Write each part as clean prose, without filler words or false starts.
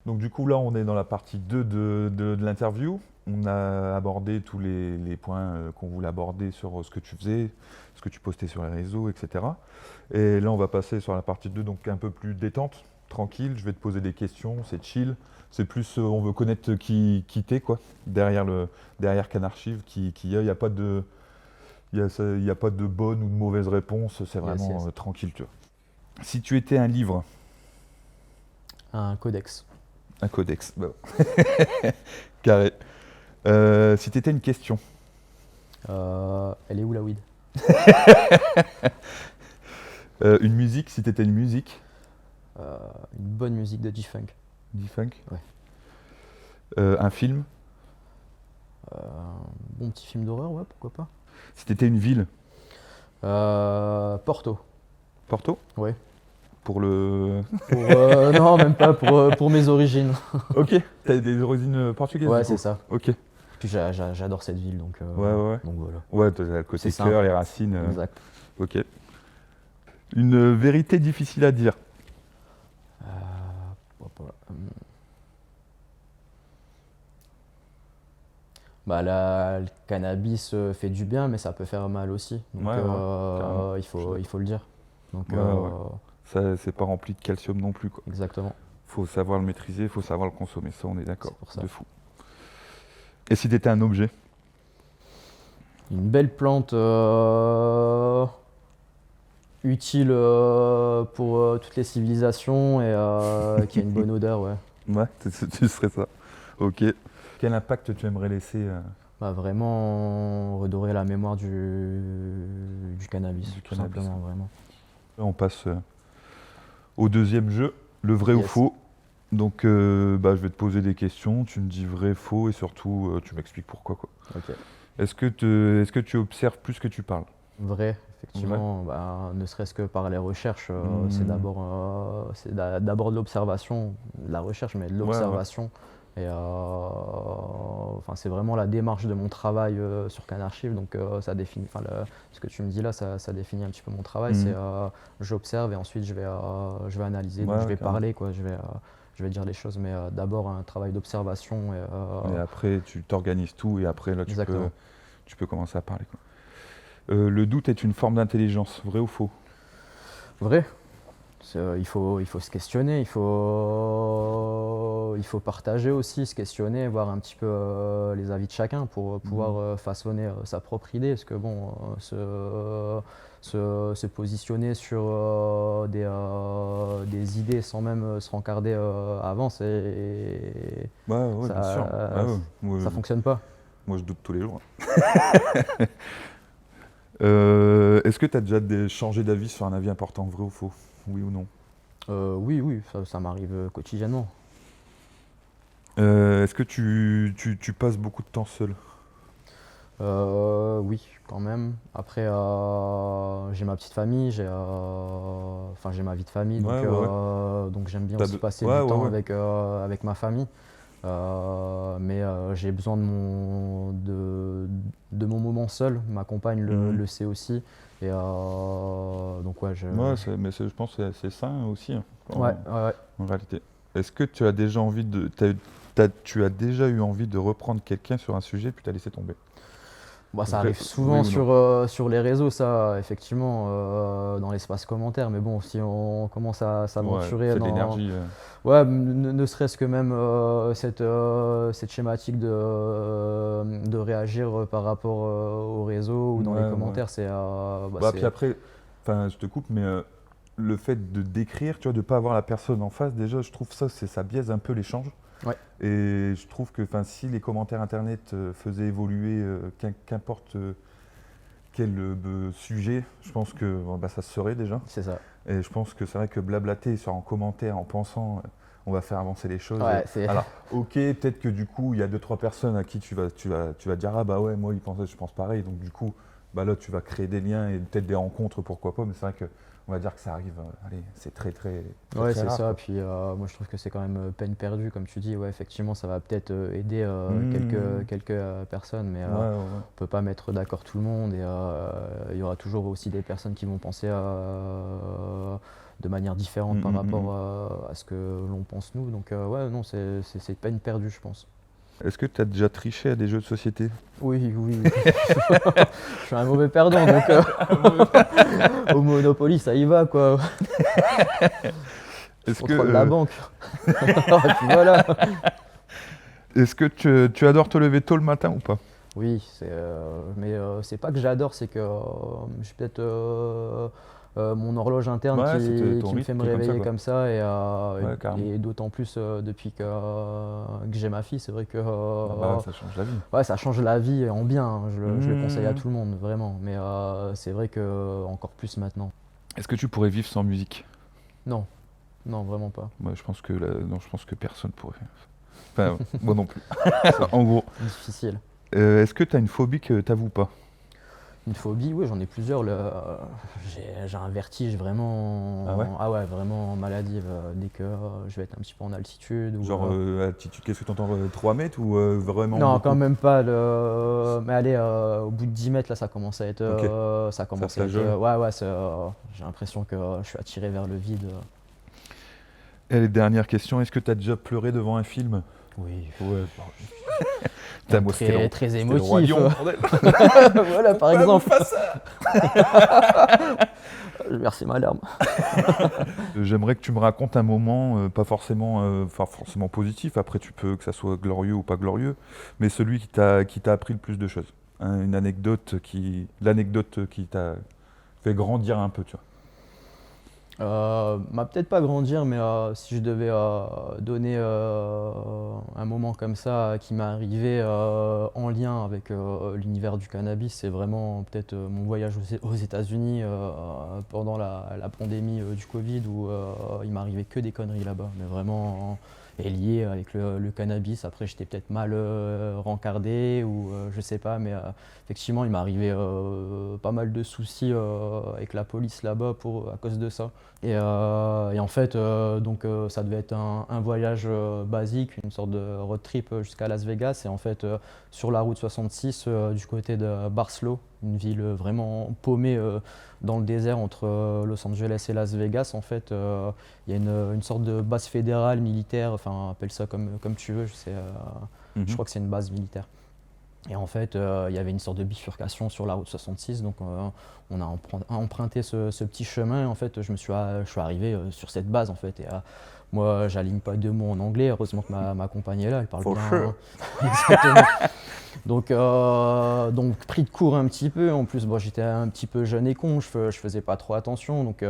Donc du coup là on est dans la partie 2 de l'interview. On a abordé tous les points qu'on voulait aborder sur ce que tu faisais, ce que tu postais sur les réseaux, etc. Et là on va passer sur la partie 2, donc un peu plus détente, tranquille. Je vais te poser des questions, c'est chill. C'est plus on veut connaître qui t'es quoi, derrière Canarchive, qui y a. Il n'y a pas de. Il y a pas de bonne ou de mauvaise réponse, c'est vraiment Yes. tranquille. Tu vois. Si tu étais un livre, Un codex. un codex, bah. Carré. Si tu étais une question, Elle est où la weed? une musique, si tu étais une musique, Une bonne musique de G-Funk. D-Funk, Ouais. un film, Bon petit film d'horreur, ouais, pourquoi pas. si tu étais une ville, Porto. Porto, Ouais. pour le. Non, même pas pour mes origines. Ok, t'as des origines portugaises. Ouais, du coup. c'est ça. Ok. Puis j'adore cette ville, donc, Ouais. donc voilà. Ouais, t'as le côté C'est cœur, simple. les racines. Exact. Ok. Une vérité difficile à dire. Bah le cannabis fait du bien, mais ça peut faire mal aussi. Donc Ouais, carrément. il faut le dire. Donc Ouais. Ça, c'est pas rempli de calcium non plus, quoi. exactement. Faut savoir le maîtriser, faut savoir le consommer. Ça, on est d'accord. C'est pour ça. De fou. Et si t'étais un objet? Une belle plante utile pour toutes les civilisations et qui a une bonne odeur, ouais. Ouais, tu serais ça. Ok. Quel impact tu aimerais laisser Bah, vraiment redorer la mémoire du cannabis, Du tout cannabis, simplement, vraiment. Là, on passe au deuxième jeu, le vrai ou Yes. faux. Donc, je vais te poser des questions, tu me dis vrai, faux, et surtout, tu m'expliques pourquoi, quoi. Ok. Est-ce que tu observes plus que tu parles? Vrai, effectivement, bah, ne serait-ce que par les recherches, c'est Hmm. d'abord de l'observation, de la recherche, mais de Ouais. l'observation. Et enfin, c'est vraiment la démarche de mon travail sur Canarchive, donc ça définit, enfin, ce que tu me dis là, ça définit un petit peu mon travail. Mhm. C'est j'observe et ensuite je vais analyser, donc Ouais, je vais carrément. parler, quoi, je vais dire les choses, mais d'abord un travail d'observation. Et après, tu t'organises tout, et après, là, Exactement. tu peux commencer à parler, quoi. Le doute est une forme d'intelligence, vrai ou faux? Vrai. Il faut se questionner, il faut partager aussi, se questionner, voir un petit peu les avis de chacun pour pouvoir façonner sa propre idée. Parce que bon, se positionner sur des idées sans même se rencarder avant, Ouais, bien sûr. ça, Ah ouais. ça fonctionne pas. Moi, je doute tous les jours. Est-ce que tu as déjà changé d'avis sur un avis important, vrai ou faux? Oui ou non? Oui, ça m'arrive quotidiennement. Est-ce que tu passes beaucoup de temps seul? Oui, quand même. Après, j'ai ma petite famille, enfin j'ai ma vie de famille, Ouais. donc j'aime bien T'as aussi passer ouais, du temps ouais. avec ma famille. Mais j'ai besoin de mon moment seul. Ma compagne Mhm. le sait aussi. Et donc ouais, Ouais, mais je pense que c'est sain aussi, hein, ouais. en réalité. Est-ce que tu as déjà envie de, tu as déjà eu envie de reprendre quelqu'un sur un sujet puis t'as laissé tomber? Bah, ça Vrai, arrive oui souvent ou non? sur les réseaux, ça, effectivement, dans l'espace commentaire. Mais bon, si on commence à Ouais, s'aventurer c'est de dans. l'énergie. Ouais, ne serait-ce que même cette schématique de réagir par rapport au réseau ou dans les Ouais. commentaires, Bah, puis après, enfin, je te coupe, mais le fait de décrire, tu vois, de pas avoir la personne en face, déjà, je trouve ça biaise un peu l'échange. Ouais, Et je trouve que, enfin, si les commentaires internet faisaient évoluer, qu'importe quel sujet, je pense que ça se serait déjà. c'est ça. Et je pense que c'est vrai que blablater sur un commentaire en pensant on va faire avancer les choses. Ouais, c'est. Alors, ok, peut-être que du coup, il y a deux, trois personnes à qui tu vas dire ah bah ouais, moi je pense pareil. Donc du coup, bah là tu vas créer des liens et peut-être des rencontres, pourquoi pas, mais c'est vrai que on va dire que ça arrive, allez, c'est très Ouais, très c'est rare, ça. quoi. Puis moi, je trouve que c'est quand même peine perdue, comme tu dis. Ouais, effectivement, ça va peut-être aider Mmh. quelques personnes, mais Ouais, ouais, ouais. on peut pas mettre d'accord tout le monde. Et il y aura toujours aussi des personnes qui vont penser de manière différente par rapport à ce que l'on pense nous. Donc ouais, non, c'est peine perdue, je pense. Est-ce que tu as déjà triché à des jeux de société? Oui, oui. Je suis un mauvais perdant, donc au Monopoly, ça y va, quoi. Je Est-ce contrôle la que, banque. Et puis voilà. est-ce que tu adores te lever tôt le matin ou pas? Oui, mais c'est pas que j'adore, c'est que j'ai peut-être mon horloge interne Ouais, c'est ton qui me fait rythme me qui est comme ça, réveiller quoi. comme ça. Ouais, carrément. Et d'autant plus depuis que j'ai ma fille, c'est vrai que Ah bah, ça change la vie. ouais, ça change la vie en bien, hein. Je le conseille à Mmh. tout le monde, vraiment. Mais c'est vrai que encore plus maintenant. Est-ce que tu pourrais vivre sans musique? Non, non, vraiment pas. Moi, je pense que non, je pense que personne pourrait. Enfin, moi non plus. En gros, Difficile. est-ce que tu as une phobie que tu n'avoues pas? Une phobie, oui, j'en ai plusieurs. J'ai un vertige vraiment, Ah ouais? ah ouais, vraiment maladive dès que je vais être un petit peu en altitude. Ou, Genre, altitude, qu'est-ce que tu entends? 3 mètres ou vraiment non, beaucoup? quand même pas. Mais allez, au bout de 10 mètres, là, ça commence à être. Ok. Ça commence Ça à être. flageole. Ouais, ouais, j'ai l'impression que je suis attiré vers le vide. Et les dernières questions, est-ce que tu as déjà pleuré devant un film? Oui. Ouais, putain, moi, Très, très c'était le Roi émotif. Lion, bordel. Voilà, par Pourquoi exemple. vous faites ça? Je verse ma larme. J'aimerais que tu me racontes un moment, pas forcément, enfin, forcément positif, après tu peux que ça soit glorieux ou pas glorieux, mais celui qui t'a appris le plus de choses. Hein, l'anecdote qui t'a fait grandir un peu, tu vois. Peut-être pas grandir, mais si je devais donner un moment comme ça qui m'est arrivé en lien avec l'univers du cannabis, c'est vraiment peut-être mon voyage aux États-Unis pendant la pandémie du Covid où il m'arrivait que des conneries là-bas, mais vraiment et lié avec le cannabis. Après, j'étais peut-être mal rencardé ou je sais pas, mais effectivement, il m'est arrivé pas mal de soucis avec la police là-bas à cause de ça. Et en fait, ça devait être un voyage basique, une sorte de road trip jusqu'à Las Vegas. Et en fait, sur la route 66, du côté de Barcelone, une ville vraiment paumée dans le désert entre Los Angeles et Las Vegas, en fait, il y a une sorte de base fédérale militaire, enfin, appelle ça comme tu veux, je crois que c'est une base militaire. Et en fait, il y avait une sorte de bifurcation sur la route 66, donc on a emprunté ce petit chemin. Et en fait, je suis arrivé sur cette base, en fait. Et moi, j'aligne pas deux mots en anglais. Heureusement que ma compagne est là, elle parle For bien. sure. Exactement. Donc pris de court un petit peu. En plus, bon, j'étais un petit peu jeune et con, je faisais pas trop attention. Donc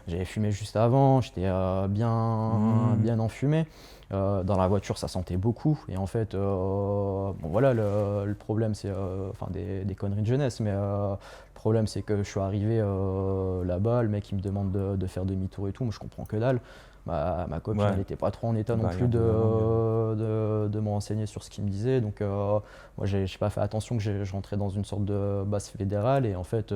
j'avais fumé juste avant, j'étais bien enfumé. Dans la voiture, ça sentait beaucoup. Et en fait, bon voilà, le problème, c'est enfin des conneries de jeunesse, mais le problème, c'est que je suis arrivé là-bas, le mec il me demande de faire demi-tour et tout, moi je comprends que dalle. Ma copine, Ouais. elle n'était pas trop en état non Bah, plus regarde, de me renseigner sur ce qu'il me disait. Donc, moi, j'ai pas fait attention que je rentrais dans une sorte de base fédérale. Et en fait,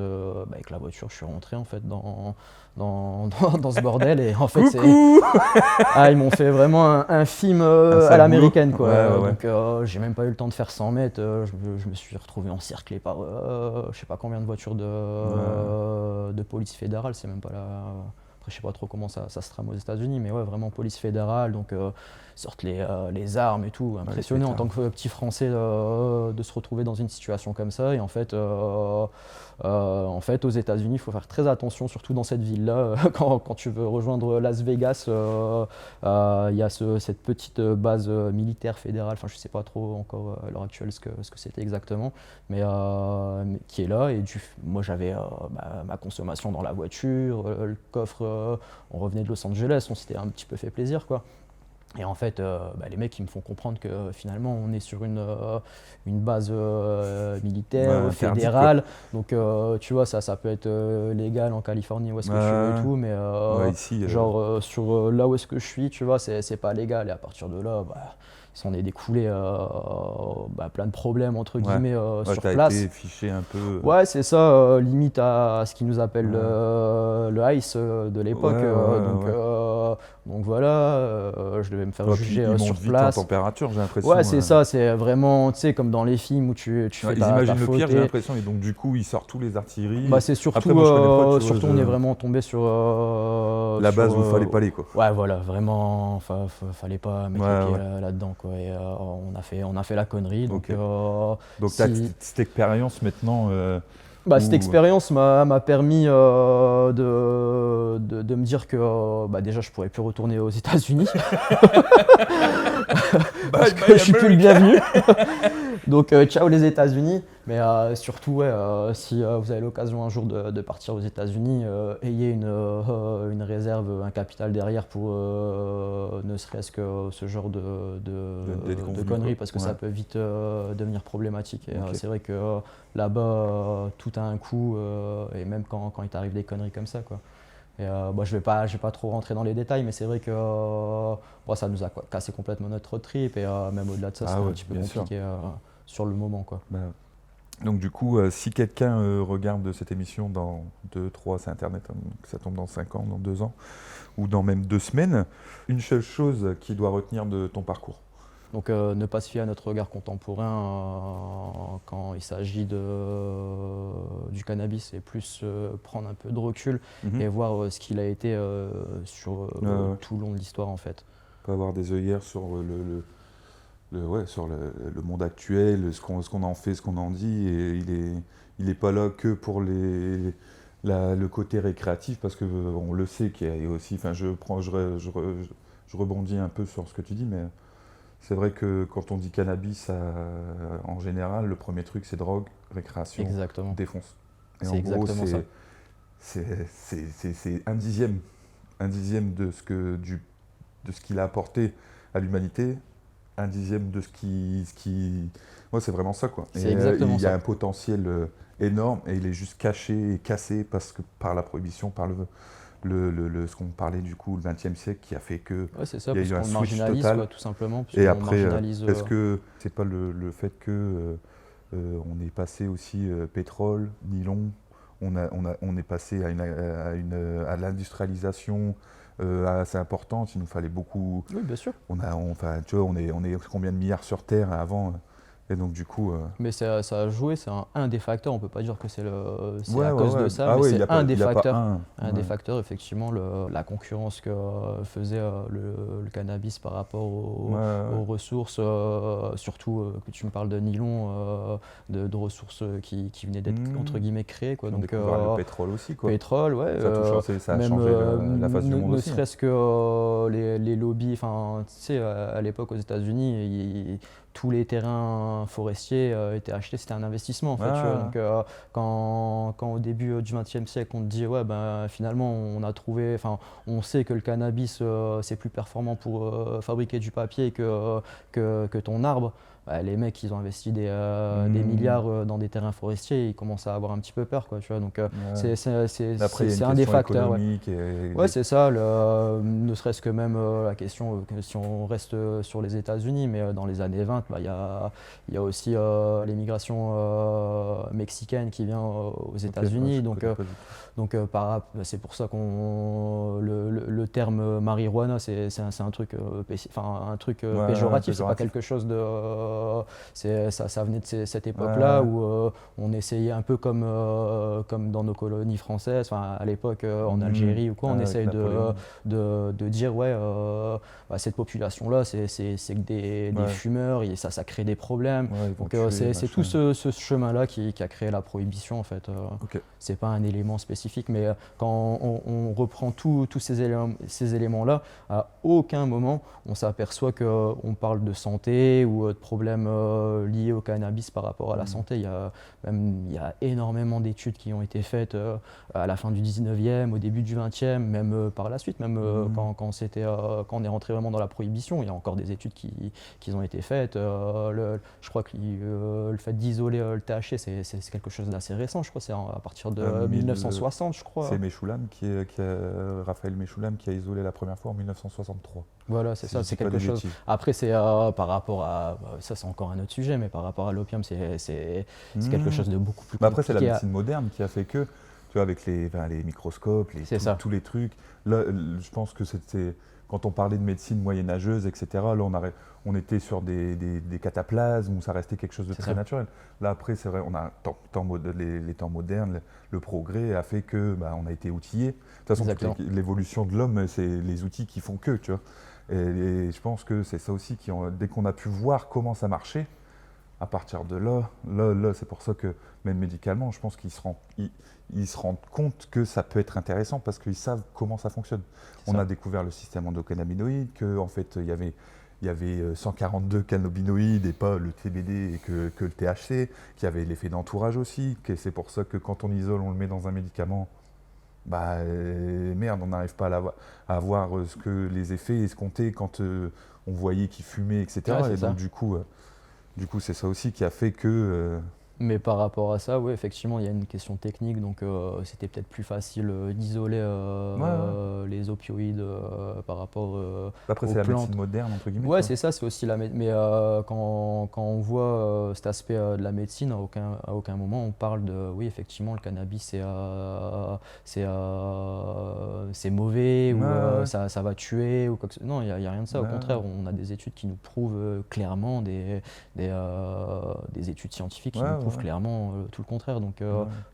avec la voiture, je suis rentré en fait dans ce bordel. Et en fait, ils m'ont fait vraiment un film sale à l'américaine, boulot. quoi. Ouais, ouais. Donc, j'ai même pas eu le temps de faire 100 mètres. Je me suis retrouvé encerclé par je sais pas combien de voitures de police fédérale. C'est même pas la. Après, je sais pas trop comment ça se trame aux États-Unis, mais ouais, vraiment police fédérale, donc sortent les armes et tout. Impressionné en tant que petit Français de se retrouver dans une situation comme ça. Et en fait, aux États-Unis, il faut faire très attention, surtout dans cette ville-là. Quand tu veux rejoindre Las Vegas, il y a cette petite base militaire fédérale. Enfin, je sais pas trop encore à l'heure actuelle ce que c'était exactement, mais qui est là. Et moi, j'avais ma consommation dans la voiture, le coffre. On revenait de Los Angeles, on s'était un petit peu fait plaisir, quoi. Et en fait, les mecs ils me font comprendre que finalement on est sur une base militaire, fédérale. Donc tu vois, ça peut être légal en Californie où est-ce que je suis et tout, mais ici, genre sur là où est-ce que je suis, tu vois, c'est pas légal. Et à partir de là, s'en est découlé plein de problèmes entre guillemets sur t'as place. été fiché un peu. Ouais, c'est ça, limite à ce qu'ils nous appellent le ICE de l'époque. Donc voilà, je devais me faire juger ils sur montent vite place. en température, j'ai l'impression. Ouais, c'est ça, c'est vraiment, tu sais, comme dans les films où tu fais ils ta imaginent le faute pire, j'ai l'impression, et donc du coup, ils sortent tous les artilleries. c'est surtout, Après, moi, je connais pas, tu vois, surtout on est vraiment tombé sur la base où il fallait pas aller, quoi. Ouais, voilà, vraiment, fallait pas mettre les pieds là-dedans, quoi. Et on a fait la connerie, donc. Donc cette expérience maintenant. Cette expérience m'a permis de me dire que déjà je pourrais plus retourner aux États-Unis parce que je suis plus le bienvenu. Donc ciao les États-Unis. Mais surtout, si vous avez l'occasion un jour de partir aux États-Unis, ayez une réserve, un capital derrière pour ne serait-ce que ce genre de conneries, parce que ça peut vite devenir problématique. Et c'est vrai que là-bas, tout a un coût, et même quand il t'arrive des conneries comme ça, quoi. Et je vais pas trop rentrer dans les détails, mais c'est vrai que ça nous a cassé complètement notre trip, et même au-delà de ça, c'était un petit peu compliqué sur le moment, quoi. Donc du coup, si quelqu'un regarde cette émission dans 2, 3, c'est Internet, hein, ça tombe dans 5 ans, dans 2 ans, ou dans même 2 semaines, une seule chose qu'il doit retenir de ton parcours. Donc ne pas se fier à notre regard contemporain quand il s'agit du cannabis, et plus prendre un peu de recul et voir ce qu'il a été sur tout le long de l'histoire, en fait. Pas avoir des œillères sur sur le monde actuel, ce qu'on en fait, ce qu'on en dit, et il est pas là que pour le côté récréatif, parce qu'on le sait qu'il y a aussi, enfin je rebondis un peu sur ce que tu dis, mais c'est vrai que quand on dit cannabis, en général, le premier truc c'est drogue, récréation, défonce. Et en gros, c'est un dixième de ce qu'il a apporté à l'humanité, un dixième de ce qui... Ouais, c'est vraiment ça, quoi. C'est exactement ça. Il y a un potentiel énorme, et il est juste caché et cassé par la prohibition, par ce qu'on parlait du coup, le XXe siècle, qui a fait que c'est ça, il y a eu un parce qu'on switch marginalise, total. quoi, tout simplement. Et après, est-ce que c'est pas le fait que on est passé aussi pétrole, nylon, on est passé à l'industrialisation assez importante. Il nous fallait beaucoup. Oui, bien sûr. Tu vois, on est combien de milliards sur Terre avant, et donc du coup. Mais ça a joué, c'est un des facteurs. On peut pas dire que c'est à cause de ça, mais c'est un des facteurs. Un des facteurs, effectivement, la concurrence que faisait le cannabis par rapport aux ressources, surtout que tu me parles de nylon, de ressources qui venaient d'être entre guillemets créées, quoi. Donc le pétrole aussi, quoi. Pétrole, ouais. Ça a changé la face du monde aussi. Ne serait-ce que les lobbies, enfin, tu sais, à l'époque aux États-Unis, tous les terrains forestiers étaient achetés, c'était un investissement, en fait. Tu vois. Donc quand au début du XXe siècle on te dit finalement on sait que le cannabis c'est plus performant pour fabriquer du papier que ton arbre. Les mecs, ils ont investi des milliards dans des terrains forestiers, ils commencent à avoir un petit peu peur, quoi, tu vois. Donc c'est un des facteurs. Ouais, c'est ça. Ne serait-ce que même la question, si on reste sur les États-Unis, mais dans les années 20, il y a aussi l'immigration mexicaine qui vient aux États-Unis. C'est pour ça qu'on le terme marijuana, c'est un truc péjoratif. C'est pas quelque chose de ça venait de cette époque-là où on essayait un peu comme dans nos colonies françaises, à l'époque en Algérie ou quoi, on essaye de dire cette population-là, c'est que des fumeurs, et ça crée des problèmes. Donc c'est tout ce chemin-là qui a créé la prohibition, en fait. C'est pas un élément spécifique, mais quand on reprend tous ces éléments-là, à aucun moment on s'aperçoit qu'on parle de santé ou de problèmes liés au cannabis par rapport à la santé. Il y a énormément d'études qui ont été faites à la fin du 19e, au début du 20e, même par la suite, même quand on est rentré vraiment dans la prohibition, il y a encore des études qui ont été faites. je crois que le fait d'isoler le THC, c'est quelque chose d'assez récent, je crois, c'est à partir de 1960, je crois. C'est Mechoulam Raphaël Mechoulam qui a isolé la première fois en 1963. Voilà, c'est ça, c'est quelque chose. Après, c'est par rapport à. Ça, c'est encore un autre sujet, mais par rapport à l'opium, c'est quelque chose de beaucoup plus compliqué. Après, c'est la médecine moderne qui a fait que, tu vois, avec les microscopes, tous les trucs. Là, je pense que c'était. Quand on parlait de médecine moyenâgeuse, etc., là, on était sur des cataplasmes où ça restait quelque chose de très naturel. Là, après, c'est vrai, on a les temps modernes, le progrès a fait que on a été outillés. De toute façon, l'évolution de l'homme, c'est les outils qui font que, tu vois. Et je pense que c'est ça aussi, dès qu'on a pu voir comment ça marchait, à partir de là, c'est pour ça que même médicalement, je pense qu'ils se rendent compte que ça peut être intéressant parce qu'ils savent comment ça fonctionne. On a découvert le système endocannabinoïde, qu'en fait, il y avait 142 cannabinoïdes et pas le TBD et que le THC, qu'il y avait l'effet d'entourage aussi, que c'est pour ça que quand on isole, on le met dans un médicament, merde, on n'arrive pas à avoir les effets escomptés quand on voyait qu'il fumait, etc. Et donc du coup, c'est ça aussi qui a fait que... Mais par rapport à ça, oui, effectivement, il y a une question technique, donc c'était peut-être plus facile d'isoler les opioïdes par rapport après, c'est la médecine moderne, entre guillemets. Ouais, c'est ça, c'est aussi la médecine. Mais quand on voit cet aspect de la médecine, à aucun moment on parle de, oui, effectivement, le cannabis, c'est mauvais, ou ça va tuer, ou quoi que ce soit. Non, il n'y a rien de ça. Au contraire, on a des études qui nous prouvent clairement, des études scientifiques qui nous prouvent clairement tout le contraire. Donc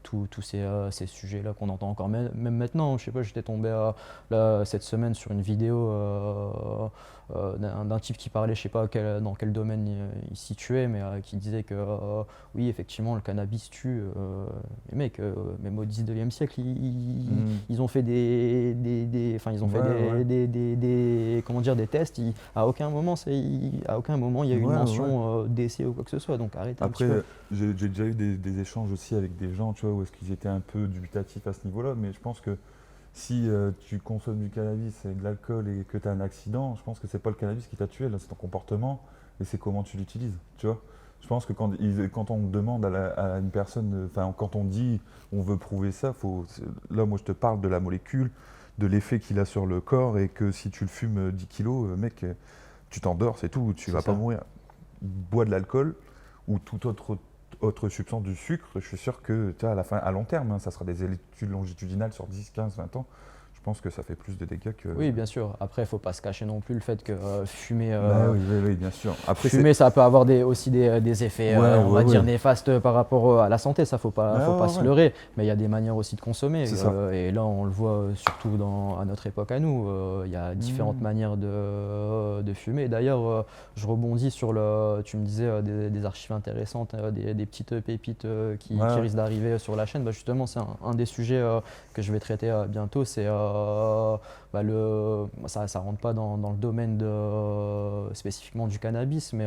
tous ces sujets-là qu'on entend encore, même maintenant, je sais pas, j'étais tombé cette semaine sur une vidéo d'un type qui parlait, je sais pas dans quel domaine il se situait, mais qui disait que oui, effectivement, le cannabis tue. Les mecs, même au 19e siècle, ils ont fait des tests. À aucun moment, il y a eu une mention d'essai ou quoi que ce soit. Donc arrêtez. Après, j'ai déjà eu des échanges aussi avec des gens, tu vois, où est-ce qu'ils étaient un peu dubitatifs à ce niveau-là, mais je pense que si tu consommes du cannabis et de l'alcool et que tu as un accident, je pense que c'est pas le cannabis qui t'a tué, là, c'est ton comportement et c'est comment tu l'utilises, tu vois. Je pense que quand on demande à une personne, quand on dit on veut prouver ça, là, moi, je te parle de la molécule, de l'effet qu'il a sur le corps et que si tu le fumes 10 kilos, mec, tu t'endors, c'est tout, tu vas pas mourir. Bois de l'alcool ou toute autre substance du sucre, je suis sûr que à la fin, à long terme, ça sera des études longitudinales sur 10, 15, 20 ans. Je pense que ça fait plus de dégâts que... Oui, bien sûr. Après, il ne faut pas se cacher non plus le fait que fumer... oui, bien sûr. Après, fumer, ça peut avoir aussi des effets, on va dire, néfastes par rapport à la santé. Ça, il ne faut pas se leurrer. Mais il y a des manières aussi de consommer. Et là, on le voit surtout à notre époque à nous. Il y a différentes manières de fumer. D'ailleurs, je rebondis sur tu me disais des archives intéressantes, des petites pépites qui risquent d'arriver sur la chaîne. Justement, c'est un des sujets que je vais traiter bientôt. C'est... ça rentre pas dans le domaine spécifiquement du cannabis, mais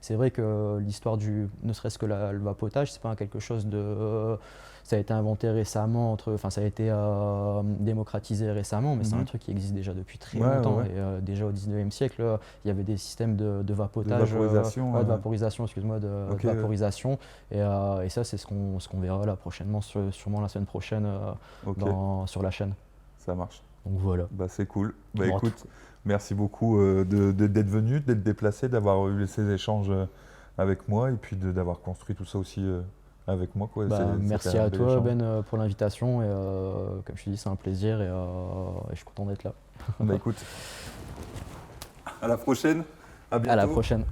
c'est vrai que l'histoire ne serait-ce que le vapotage, c'est pas quelque chose de... ça a été inventé récemment, ça a été démocratisé récemment, mais c'est un truc qui existe déjà depuis très longtemps. Et déjà au 19e siècle, il y avait des systèmes de vapotage, de vaporisation, excuse-moi, de vaporisation. Et ça, c'est ce qu'on verra là prochainement, sûrement la semaine prochaine sur la chaîne. Ça marche. Donc voilà. C'est cool. Écoute, merci beaucoup d'être venu, d'être déplacé, d'avoir eu ces échanges avec moi et puis d'avoir construit tout ça aussi avec moi. Merci à toi, Ben, pour l'invitation. Et comme je te dis, c'est un plaisir et je suis content d'être là. Écoute, à la prochaine. À bientôt. À la prochaine.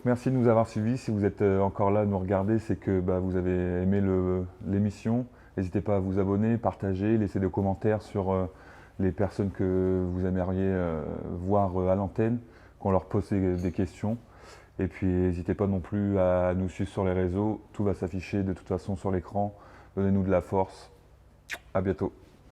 Merci de nous avoir suivis. Si vous êtes encore là à nous regarder, c'est que vous avez aimé l'émission. N'hésitez pas à vous abonner, partager, laisser des commentaires sur les personnes que vous aimeriez voir à l'antenne, qu'on leur pose des questions. Et puis n'hésitez pas non plus à nous suivre sur les réseaux. Tout va s'afficher de toute façon sur l'écran. Donnez-nous de la force. À bientôt.